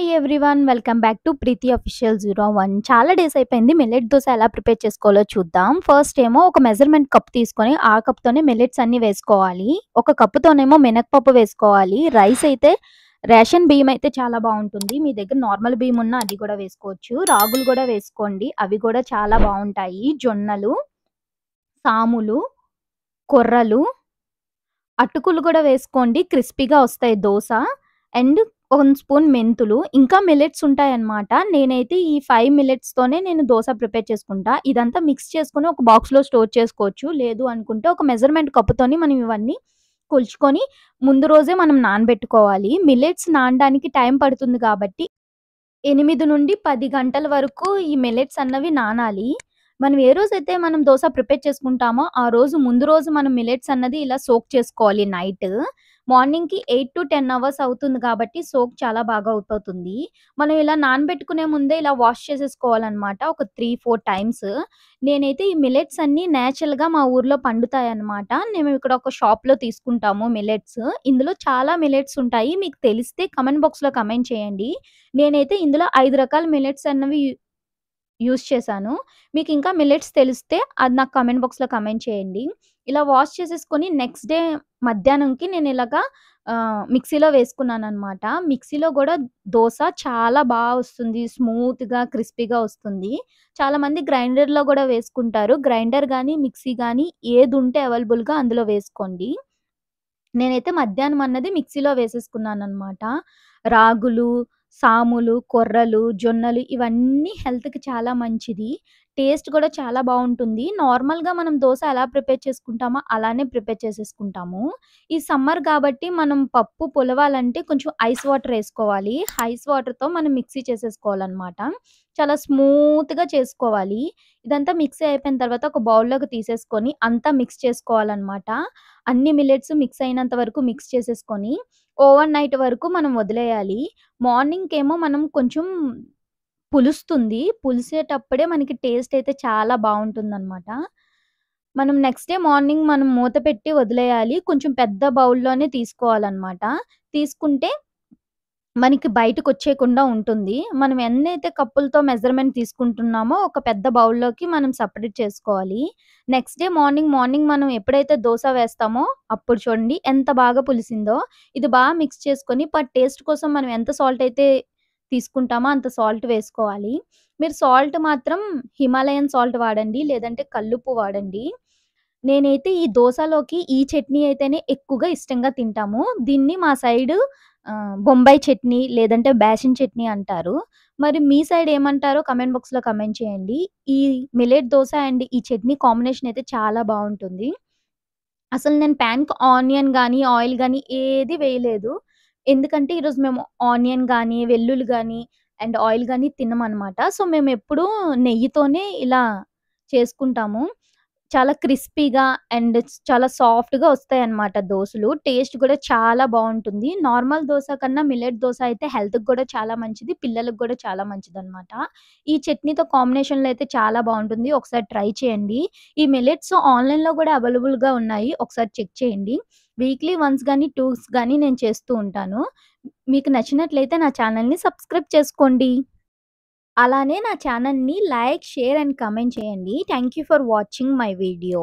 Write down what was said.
Hi everyone. Welcome back to Preeti official 01. చాలా days అయిపోయింది. Millet dosa ఎలా ప్రిపేర్ చేసుకోవాలో చూద్దాం. ఫస్ట్ ఏమో ఒక మెజర్‌మెంట్ కప్ తీసుకొని, ఆ కప్‌తోనే మిల్లెట్స్ అన్నీ వేసుకోవాలి. ఒక కప్పుతోనేమో మినపప్పు వేసుకోవాలి. రైస్ అయితే రేషన్ బియ్యం అయితే చాలా బావుంటుంది. మీ దగ్గర నార్మల్ బియ్యం ఉన్నా అది కూడా వేసుకోవచ్చు. రాగులు కూడా వేసుకోండి. అవి కూడా చాలా బావుంటాయి. జొన్నలు, సాములు, కొర్రలు, అటుకులు కూడా వేసుకోండి. క్రిస్పీగా వస్తాయి దోస. అండ్ 1 స్పూన్ మెంతులు, ఇంకా మిల్లెట్స్ ఉంటాయన్నమాట. నేనైతే ఈ 5 మిల్లెట్స్‌తోనే నేను దోస ప్రిపేర్ చేసుకుంటా. ఇదంతా మిక్స్ చేసుకొని ఒక బాక్స్‌లో స్టోర్ చేసుకోవచ్చు. లేదు అనుకుంటే ఒక మెజర్‌మెంట్ కప్పుతోని మనం ఇవన్నీ కొలుచుకొని ముందు రోజే మనం నానబెట్టుకోవాలి. మిల్లెట్స్ నానడానికి టైం పడుతుంది కాబట్టి 8-10 గంటల వరకు ఈ మిల్లెట్స్ అన్నవి నానాలి. మనం ఏ రోజైతే మనం దోస ప్రిపేర్ చేసుకుంటామో, ఆ రోజు ముందు రోజు మనం మిల్లెట్స్ అన్నది ఇలా సోక్ చేసుకోవాలి నైట్. మార్నింగ్‌కి 8-10 అవర్స్ అవుతుంది కాబట్టి సోక్ చాలా బాగా అయిపోతుంది. మనం ఇలా నానబెట్టుకునే ముందే ఇలా వాష్ చేసేసుకోవాలనమాట ఒక 3-4 టైమ్స్. నేనైతే ఈ మిల్లెట్స్ అన్నీ నేచురల్‌గా మా ఊర్లో పండుతాయన్నమాట. మేము ఇక్కడ ఒక షాప్‌లో తీసుకుంటాము మిల్లెట్స్. ఇందులో చాలా మిల్లెట్స్ ఉంటాయి. మీకు తెలిస్తే కామెంట్ బాక్స్‌లో కామెంట్ చేయండి. నేనైతే ఇందులో 5 రకాల మిల్లెట్స్ అన్నవి యూజ్ చేశాను. మీకింకా మిల్లెట్స్ తెలిస్తే అది నాకు కామెంట్ బాక్స్‌లో కామెంట్ చేయండి. ఇలా వాష్ చేసేసుకొని నెక్స్ట్ డే మధ్యాహ్నంకి నేను ఇలాగా మిక్సీలో వేసుకున్నాననమాట. మిక్సీలో గూడా దోస చాలా వస్తుంది. స్మూత్‌గా, క్రిస్పీగా వస్తుంది. చాలామంది గ్రైండర్‌లో గూడా వేసుకుంటారు. గ్రైండర్ గానీ, మిక్సీ గానీ ఏదుంటే అవైలబుల్‌గా అందులో వేసుకోండి. నేనైతే మధ్యాహ్నం అన్నది మిక్సీలో వేసేసుకున్నాననమాట. రాగులు, సాములు, కొర్రలు, జొన్నలు ఇవన్నీ హెల్త్‌కి చాలా మంచిది. టేస్ట్ కూడా చాలా బావుంటుంది. నార్మల్‌గా మనం దోస ఎలా ప్రిపేర్ చేసుకుంటామో అలానే ప్రిపేర్ చేసేసుకుంటాము. ఈ సమ్మర్ కాబట్టి మనం పప్పు పులవాలంటే కొంచెం ఐస్ వాటర్ ఏసుకోవాలి. ఐస్ వాటర్‌తో మనం మిక్సీ చేసేసుకోవాలనమాట. చాలా స్మూత్‌గా చేసుకోవాలి. ఇదంతా మిక్సీ అయిపోయిన తర్వాత ఒక బౌల్‌లోకి తీసేసుకొని అంతా మిక్స్ చేసుకోవాలనమాట. అన్ని మిల్లెట్స్ మిక్స్ అయినంత వరకు మిక్స్ చేసేసుకొని, ఓవర్ నైట్ వరకు మనం వదిలేయాలి. మార్నింగ్‌కేమో మనం కొంచెం పులుస్తుంది. పులిసేటప్పుడే మనకి టేస్ట్ అయితే చాలా బావుంటుందనమాట. మనం నెక్స్ట్ డే మార్నింగ్ మనం మూత పెట్టి వదిలేయాలి. కొంచెం పెద్ద బౌల్‌లోనే తీసుకోవాలనమాట. తీసుకుంటే మనకి బయటకొచ్చేయకుండా ఉంటుంది. మనం ఎన్నైతే కప్పులతో మెజర్‌మెంట్ తీసుకుంటున్నామో, ఒక పెద్ద బౌల్‌లోకి మనం సెపరేట్ చేసుకోవాలి. నెక్స్ట్ డే మార్నింగ్ మనం ఎప్పుడైతే దోస వేస్తామో, అప్పుడు చూడండి ఎంత బాగా పులిసిందో. ఇది మిక్స్ చేసుకొని టేస్ట్ కోసం మనం ఎంత సాల్ట్ అయితే తీసుకుంటామో అంత సాల్ట్ వేసుకోవాలి. మీరు సాల్ట్ మాత్రం హిమాలయన్ సాల్ట్ వాడండి. లేదంటే కల్లుప్పు వాడండి. నేనైతే ఈ దోసలోకి ఈ చట్నీ అయితేనే ఎక్కువగా ఇష్టంగా తింటాము. దీన్ని మా సైడు బొంబాయి చట్నీ లేదంటే బేషన్ చట్నీ అంటారు. మరి మీ సైడ్ ఏమంటారో కామెంట్ బాక్స్‌లో కామెంట్ చేయండి. ఈ మిల్లెట్ దోస అండ్ ఈ చట్నీ కాంబినేషన్ అయితే చాలా బావుంటుంది. అసలు నేను పాన్‌కి ఆనియన్ గానీ, ఆయిల్ గానీ ఏది వేయలేదు. ఎందుకంటే ఈరోజు మేము ఆనియన్ గానీ, వెల్లుల్లి గానీ అండ్ ఆయిల్ గానీ తినమనమాట. సో, మేమెప్పుడూ నెయ్యితోనే ఇలా చేసుకుంటాము. చాలా క్రిస్పీగా అండ్ చాలా సాఫ్ట్‌గా వస్తాయన్నమాట దోసలు. టేస్ట్ కూడా చాలా బావుంటుంది. నార్మల్ దోస కన్నా మిల్లెట్ దోస అయితే హెల్త్‌కి కూడా చాలా మంచిది. పిల్లలకి కూడా చాలా మంచిదనమాట. ఈ చట్నీతో కాంబినేషన్‌లో అయితే చాలా బావుంటుంది. ఒకసారి ట్రై చేయండి. ఈ మిల్లెట్స్ ఆన్‌లైన్‌లో కూడా అవైలబుల్‌గా ఉన్నాయి. ఒకసారి చెక్ చేయండి. వీక్లీ వన్స్ గానీ, టూస్ గానీ నేను చేస్తూ ఉంటాను. మీకు నచ్చినట్లయితే నా ఛానెల్‌ని సబ్స్క్రైబ్ చేసుకోండి. అలానే నా ఛానెల్‌ని లైక్, షేర్ అండ్ కామెంట్ చేయండి. Thank you for watching my video.